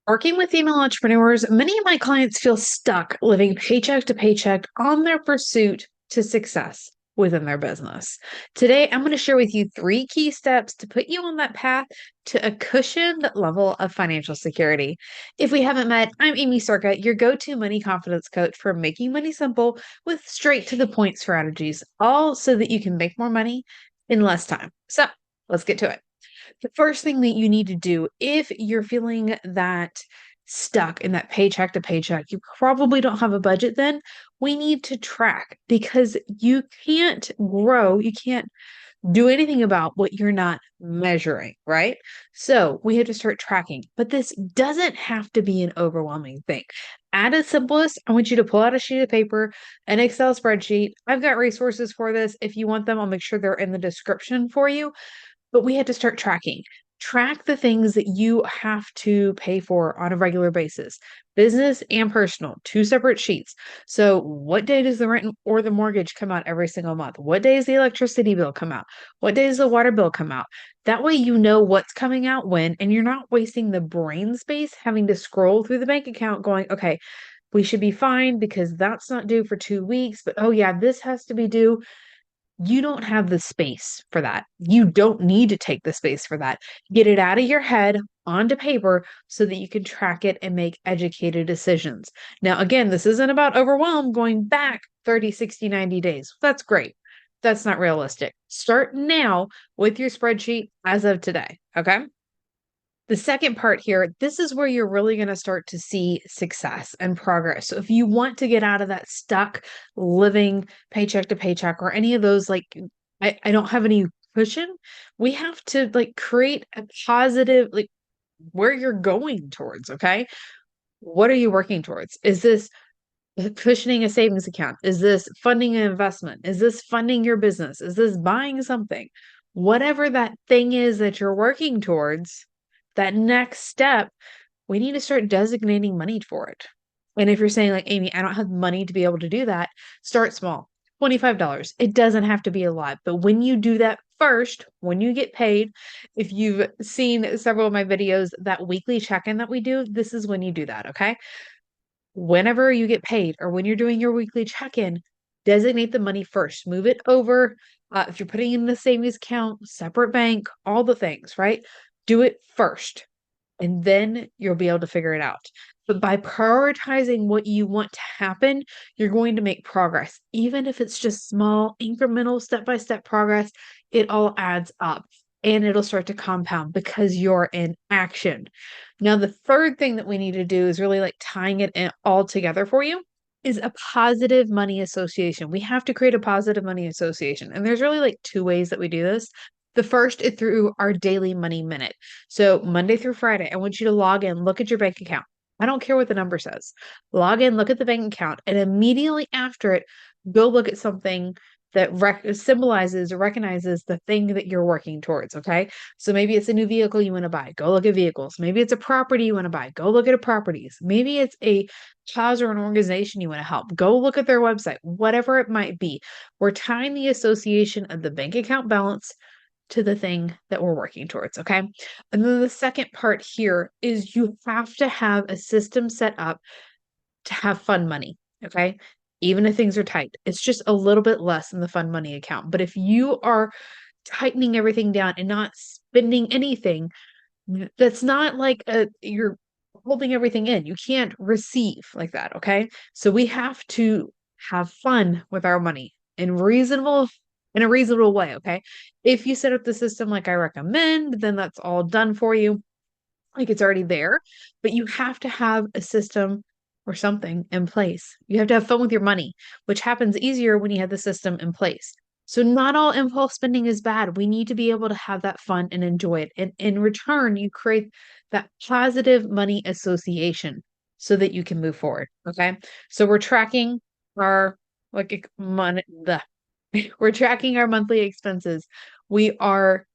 Working with female entrepreneurs, many of my clients feel stuck living paycheck to paycheck on their pursuit to success within their business. Today, I'm going to share with you three key steps to put you on that path to a cushioned level of financial security. If we haven't met, I'm Aimee Cerka, your go to money confidence coach for making money simple with straight to the point strategies, all so that you can make more money in less time. So let's get to it. The first thing that you need to do if you're feeling that stuck in that paycheck to paycheck, you probably don't have a budget then. We need to track because you can't grow, you can't do anything about what you're not measuring, right? So we have to start tracking, but this doesn't have to be an overwhelming thing. At its simplest, I want you to pull out a sheet of paper, an Excel spreadsheet. I've got resources for this. If you want them, I'll make sure they're in the description for you. But we had to start tracking. Track the things that you have to pay for on a regular basis, business and personal, two separate sheets. So, what day does the rent or the mortgage come out every single month? What day does the electricity bill come out? What day does the water bill come out? That way, you know what's coming out when, and you're not wasting the brain space having to scroll through the bank account going, okay, we should be fine because that's not due for 2 weeks, but oh, yeah, this has to be due. You don't have the space for that. You don't need to take the space for that. Get it out of your head onto paper so that you can track it and make educated decisions. Now, again, this isn't about overwhelm going back 30, 60, 90 days. That's great. That's not realistic. Start now with your spreadsheet as of today. Okay. The second part here, this is where you're really going to start to see success and progress. So if you want to get out of that stuck living paycheck to paycheck or any of those, like, I don't have any cushion, we have to like create a positive, like where you're going towards. Okay. What are you working towards? Is this cushioning a savings account? Is this funding an investment? Is this funding your business? Is this buying something? Whatever that thing is that you're working towards, that next step, we need to start designating money for it. And if you're saying, like, Aimee, I don't have money to be able to do that, start small. $25. It doesn't have to be a lot. But when you do that first, when you get paid, if you've seen several of my videos, that weekly check in that we do, this is when you do that. Okay. Whenever you get paid or when you're doing your weekly check in, designate the money first, move it over. If you're putting in the savings account, separate bank, all the things, right? Do it first and then you'll be able to figure it out. But by prioritizing what you want to happen, you're going to make progress. Even if it's just small, incremental, step by step progress, it all adds up and it'll start to compound because you're in action. Now, the third thing that we need to do is really like tying it in all together for you is a positive money association. We have to create a positive money association. And there's really like two ways that we do this. The first is through our daily money minute. So Monday through Friday, I want you to log in, look at your bank account. I don't care what the number says. Log in, look at the bank account, and immediately after it, go look at something that symbolizes or recognizes the thing that you're working towards. Okay. So maybe it's a new vehicle you want to buy. Go look at vehicles. Maybe it's a property you want to buy. Go look at properties. Maybe it's a cause or an organization you want to help. Go look at their website, whatever it might be. We're tying the association of the bank account balance to the thing that we're working towards. Okay. And then the second part here is you have to have a system set up to have fun money. Okay. Even if things are tight, it's just a little bit less in the fun money account. But if you are tightening everything down and not spending anything, that's not like you're holding everything in. You can't receive like that. Okay. So we have to have fun with our money in a reasonable way. Okay. If you set up the system like I recommend, then that's all done for you. Like it's already there, but you have to have a system or something in place. You have to have fun with your money, which happens easier when you have the system in place. So not all impulse spending is bad. We need to be able to have that fun and enjoy it. And in return, you create that positive money association so that you can move forward. Okay. So we're tracking our like money, we're tracking our monthly expenses. We are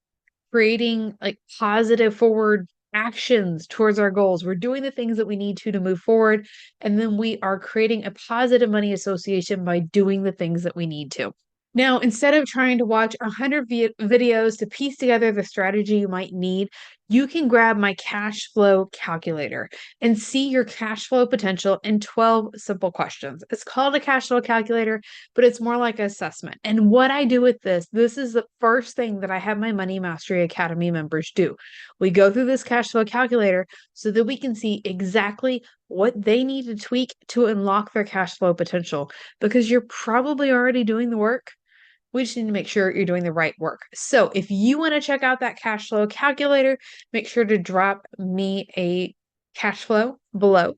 creating like positive forward actions towards our goals. We're doing the things that we need to move forward. And then we are creating a positive money association by doing the things that we need to. Now, instead of trying to watch 100 videos to piece together the strategy you might need, you can grab my cash flow calculator and see your cash flow potential in 12 simple questions. It's called a cash flow calculator, but it's more like an assessment. And what I do with this is the first thing that I have my Money Mastery Academy members do. We go through this cash flow calculator so that we can see exactly what they need to tweak to unlock their cash flow potential, because you're probably already doing the work. We just need to make sure you're doing the right work. So if you want to check out that cash flow calculator, make sure to drop me a cash flow below.